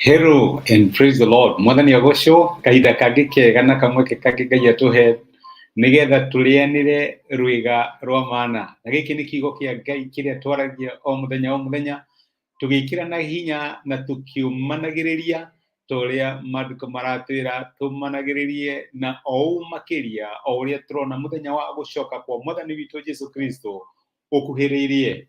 Hello and praise the Lord. Mwathani agocwo kahinda kangi kega na kamweke kangi Ngai atuhe nigetha tulianire rwiga rwa mana. Na giki ni kiugo kia Ngai kiria twaragia o muthenya tugikira na hinya na tukiumanagiriria toria maduka maratwira tumanagiririe na o makiria o uria turona muthenya wa gucoka kwa Mwathani witu Jesu Kristo ukuhiririe.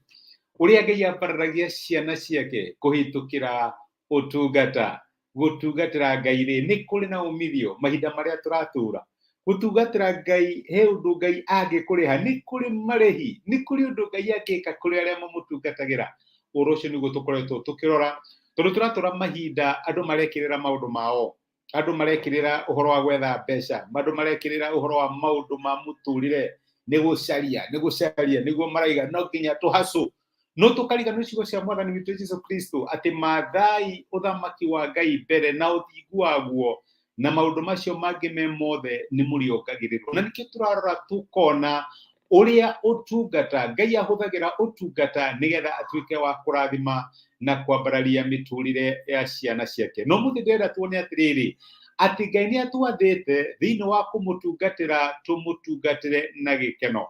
Uria Ngai apararagia ciana ciake kuhitukira ũtungata gũtungatĩra Ngai rĩ nĩ kũrĩ na umithio mahinda marĩa tũratura. Gũtungatĩra Ngai he ũndũ Ngai angĩkũrĩha, nĩ kũrĩ marĩhi, nĩ kũrĩ ũndũ Ngai angĩka kũrĩ arĩa mamũtungatagĩra. Ũhoro ũcio nĩguo tũkoretwo tũkĩrora tondũ tũratũra mahinda andũ marekĩrĩra maũndũ mao, andũ marekĩrĩra ũhoro wa gwetha mbeca, andũ marekĩrĩra ũhoro wa maũndũ ma mũtũrĩre, nĩ gũcaria nĩguo maraiga no nginya tũhacũ. No tukariganwo icigo cia Mwathani witu Jesu Kristo ati mathai uthamaki wa Ngai mbere na uthingu waguo na maundu macio mangi me mothe ni muriongagiririo. Na nikio turarora tukona uria utungata Ngai ahuthagira utungata nigetha atuike wa kurathima na kwambararia miturire ya ciana ciake. No muthi ndenda tuone atiriri ati Ngai ni atwathite thiini wa kumutungatira tumutungatire na gĩkeno.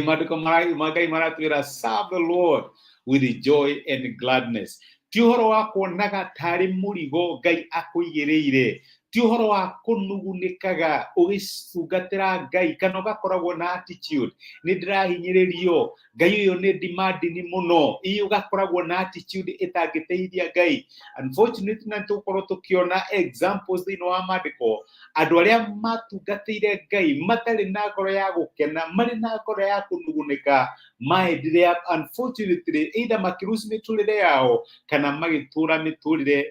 Maandiko Ngai maratwira serve the Lord with joy and gladness. Ti uhoro wa kuonaga tari murigo Ngai akuigĩrĩire, ti uhoro wa kunugunikaga ugitungatĩra Ngai kana ugakoragwo na attitude ni ndirahinyĩrĩrio Ngai uyu ni demanding muno, ugakoragwo na attitude itangĩteithia Ngai. Unfortunately na tukorwo tukiona examples thĩinĩ wa maandiko andũ arĩa matungatĩire Ngai matarĩ na ngoro ya gũkena, marĩ na ngoro ya kũnugunĩka, maendire unfortunately either makiruci mĩtũrĩre yao kana magĩtũra mĩtũrĩre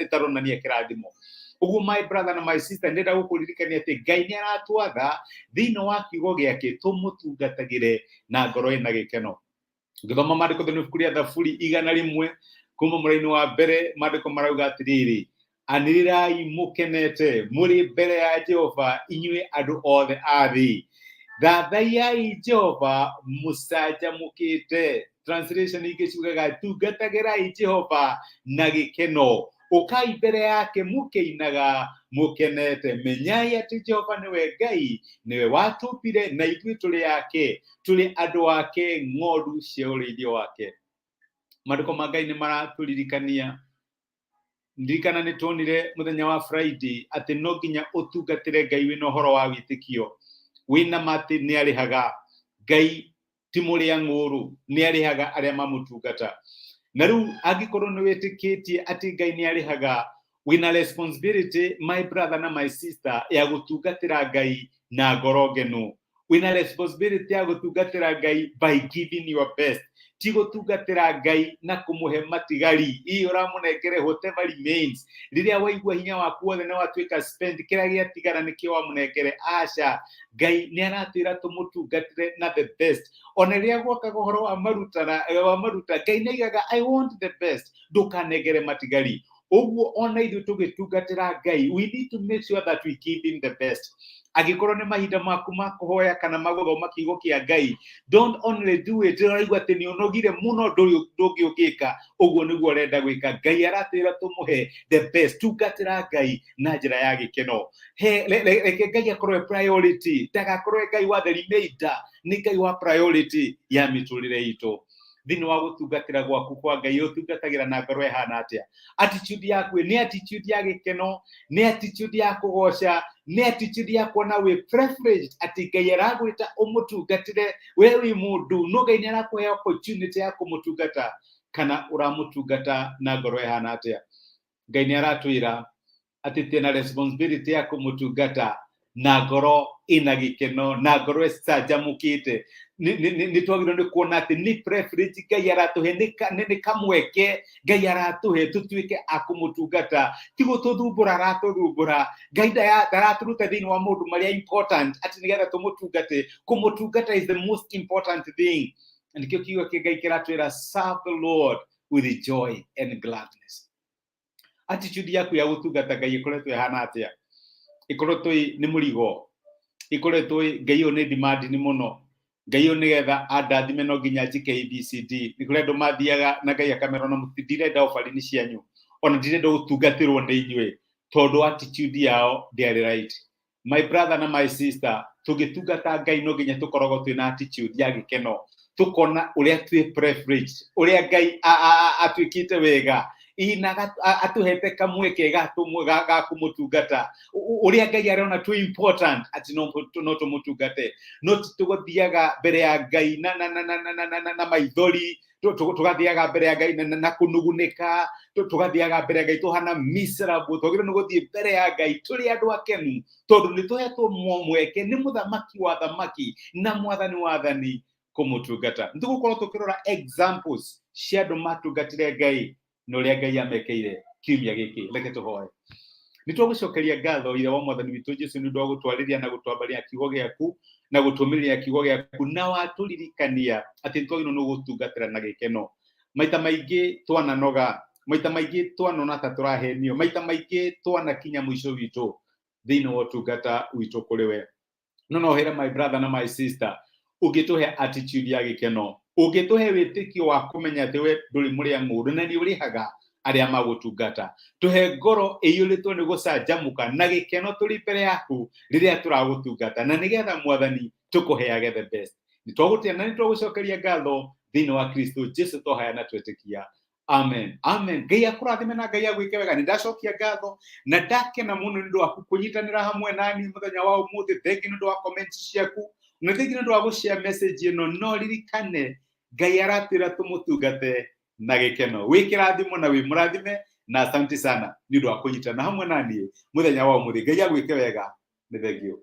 itaronania kĩrathimo. Uguo my brother na my sister ndenda gũkũririkania atĩ Ngai nĩ aratwatha thĩinĩ wa kiugo gĩake tũmũtungatagĩre na ngoro ĩna gĩkeno. Ngĩthoma maandĩko thĩinĩ wa ibuku rĩa Thaburi 100 kuma mũraini wa mbere, maandĩko marauga atĩrĩrĩ: anĩrĩrai mũkenete mũrĩ mbere ya Jehova inyuĩ andũ othe a thĩ, thathaiyai Jehova mũcanjamũkĩte. Translation ingĩ ciugaga tungatagĩrai Jehova na gĩkeno, ũkai mbere yake mũkĩinaga mũkenete. Menyai atĩ Jehova nĩwe Ngai, nĩwe watũmbire na ithuĩ tũrĩ ake, tũrĩ andũ ake, ng'ondu cia ũrĩithio wake. Maandĩko ma Ngai nĩ maratũririkania, ndirikana nĩ tuonire mũthenya wa Friday atĩ no nginya ũtungatĩre Ngai wĩna ũhoro wa wĩtĩkio, wĩna matĩ nĩ arĩhaga. Ngai ti mũrĩa ng'ũrũ, nĩ arĩhaga arĩa mamũtungata. Na rĩu angĩkorwo nĩ wĩtĩkĩtie atĩ Ngai nĩ arĩhaga, wĩna responsibility my brother na my sister ya gũtungatĩra Ngai na ngoro ngenu. Wĩna responsibility ya gũtungatĩra Ngai by giving your best. Ti gũtungatĩra Ngai na kũmũhe matigari, ũramũnengere whatever remains. Rĩrĩa waigua hinya waku wothe nĩ watuĩka spend, kĩrĩa gĩatigara nĩkĩo wamũnengere. Aca, Ngai nĩ aratwĩra tũmũtungatĩre na the best. Ona rĩrĩa gwokaga ũhoro wa maruta, Ngai nĩ aigaga I want the best, ndũkanengere matigari. Ũguo ona ithuĩ tũgĩtungatĩra Ngai, we need to make sure that we give him the best. Angĩkorwo nĩ mahinda maku ma kũhoya kana magũthoma kiugo kĩa Ngai, don't only do it ũraigua atĩ nĩ ũnogire mũno ndũngĩ ũngĩka. Ũguo nĩguo ũrenda gwĩka. Ngai aratwĩra tũmũhe the best. Tungatĩra Ngai na njĩra ya gĩkeno. Reke Ngai akorwo priority, ndagakorwo Ngai wa the remainder, nĩ Ngai wa priority ya mĩtũrĩre itũ. Thĩinĩ wa gũtungatĩra gwaku kwa Ngai ũtungatagĩra na ngoro ĩhana atĩa? Attitude yaku nĩ attitude ya gĩkeno, nĩ attitude ya kũgoca, nĩ attitude ya kuona wĩ privileged atĩ Ngai aragwĩta ũmũtungatĩre we wĩ mũndũ, no Ngai nĩ arakũhe opportunity ya kũmũtungata, kana ũramũtungata na ngoro ĩhana atĩa? Ngai nĩ aratwĩra atĩ tena responsibility ya kũmũtungata na ngoro ĩna gĩkeno, na ngoro ĩcanjamũkĩte. Nĩ twagĩrĩirwo nĩ kuona atĩ nĩ privilege Ngai aratũhe, nĩ kamweke Ngai aratũhe tũtuĩke a kũmũtungata. Ti gũtũthumbũra aratũthumbũra. Ngai ndaratũruta thĩinĩ wa maũndũ marĩa important atĩ nĩgetha tũmũtungate. Kũmũtungata is the most important thing. Nĩkĩo kiugo kĩa Ngai kĩratwĩra serve the Lord with joy and gladness. Attitude yaku ya gũtungata Ngai ĩkoretwo ĩhana atĩa? Ĩkoretwo nĩ mũrigo, ĩkoretwo Ngai ũyũ nĩ demanding mũno, Ngai yo nigetha andathime no nginya njike ABCD ni kuri andu mathiaga na Ngai akamera na mutirenda ofari-ini cianyu ona ndirenda gutungatirwo ni inyue tondu attitude yao ndĩarĩ right. My brother na my sister, tũgĩtungata Ngai no nginya tukoragwo twina attitude ya gĩkeno, tukona uria twi privileged, uria Ngai atwikite wega ina atuhete kamweke ga kumutungata, uria Ngai arona twi important ati no tumutungate, no tugothiaga mbere ya Ngai na maithori, tugathiaga mbere ya Ngai na kunugunika, tugathiaga mbere ya Ngai tuhana miserable, tugire no guthie mbere ya Ngai turi andu akenu tondu ni tuhetwo mweke ni muthamaki wa thamaki na mwathani wa athani kumutungata. Nitugukorwo tukirora examples cia andu matungatire Ngai no uria Ngai amekeire kiumia giki. Reke tuhoe. Nitwagucokeria ngatho ire wa mwathani witu Jesu ni undu wa gutwariria na gutwambaria kiugo giaku na gutumirira kiugo giaku na waturirikania ati twagirwo no gutungatira na gĩkeno. Maita maingi twananoga, maita maingi twanona ta turahenio, maita maingi twanakinya mwisho witu thiini wa ũtungata witu kuri we. No here my brother na my sister, ungituhe attitude ya gĩkeno, ungituhe witikio wa kumenya ati we nduri muria ng'ũndũ na ni urihaga aria magutungata. Tuhe ngoro iyuritwo ni gucanjamuka na gĩkeno turi mbere yaku riria turagutungata na nigetha mwathani tukuheage the best. Nitwagutia na nitwagucokeria ngatho thiini wa Kristo Jesu twahoya na twetikia. Amen. Amen. Ngai akurathime na Ngai agwike wega. Nindacokia ngatho na ndakena muno nĩ ũndũ wa kunyitanĩra hamwe nani muthenya wa umuthi. Thengi nĩ ũndũ wa comments ciaku na thengi nĩ ũndũ wa gushare message ĩno. No ririkane Ngai aratwĩra tũmũtungate na gĩkeno. Wĩ kĩrathimo na wĩ mũrathime na asante sana nĩ ũndũ wa kunyitana hamwe nani muthenya wa umuthi. Ngai agwike wega. Nĩ thengio.